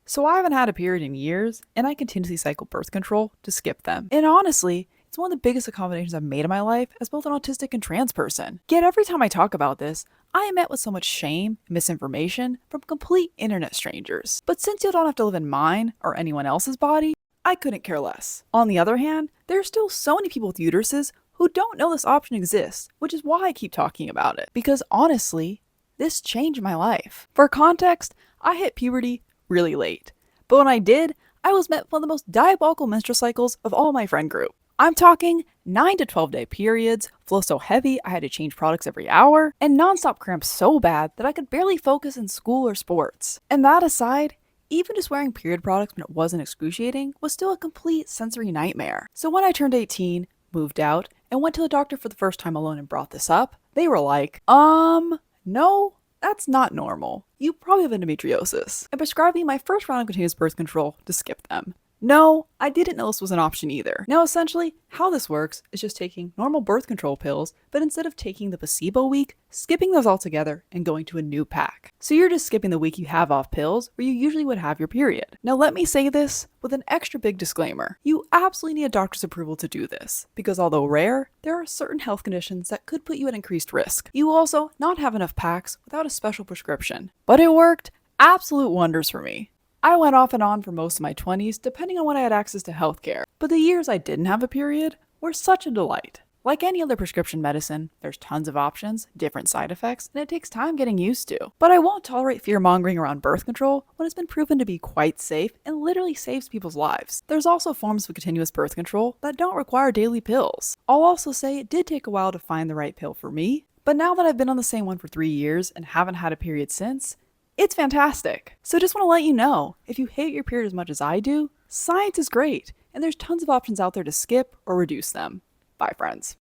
So I haven't had a period in years, and I continuously cycle birth control to skip them. And honestly, it's one of the biggest accommodations I've made in my life as both an autistic and trans person. Yet every time I talk about this, I am met with so much shame and misinformation from complete internet strangers. But since you don't have to live in mine or anyone else's body, I couldn't care less. On the other hand, there are still so many people with uteruses who don't know this option exists, which is why I keep talking about it. Because honestly, this changed my life. For context, I hit puberty really late. But when I did, I was met with one of the most diabolical menstrual cycles of all my friend group. I'm talking 9 to 12 day periods, flow so heavy I had to change products every hour, and nonstop cramps so bad that I could barely focus in school or sports. And that aside, even just wearing period products when it wasn't excruciating was still a complete sensory nightmare. So when I turned 18, moved out, and went to the doctor for the first time alone and brought this up, they were like, no, that's not normal. You probably have endometriosis, and prescribed me my first round of continuous birth control to skip them. No, I didn't know this was an option either. Now, essentially, how this works is just taking normal birth control pills, but instead of taking the placebo week, skipping those altogether and going to a new pack. So you're just skipping the week you have off pills where you usually would have your period. Now, let me say this with an extra big disclaimer. You absolutely need a doctor's approval to do this, because although rare, there are certain health conditions that could put you at increased risk. You will also not have enough packs without a special prescription. But it worked absolute wonders for me. I went off and on for most of my 20s, depending on when I had access to healthcare. But the years I didn't have a period were such a delight. Like any other prescription medicine, there's tons of options, different side effects, and it takes time getting used to. But I won't tolerate fear-mongering around birth control when it's been proven to be quite safe and literally saves people's lives. There's also forms of continuous birth control that don't require daily pills. I'll also say it did take a while to find the right pill for me, but now that I've been on the same one for 3 years and haven't had a period since, it's fantastic. So just want to let you know, if you hate your period as much as I do, science is great, and there's tons of options out there to skip or reduce them. Bye, friends.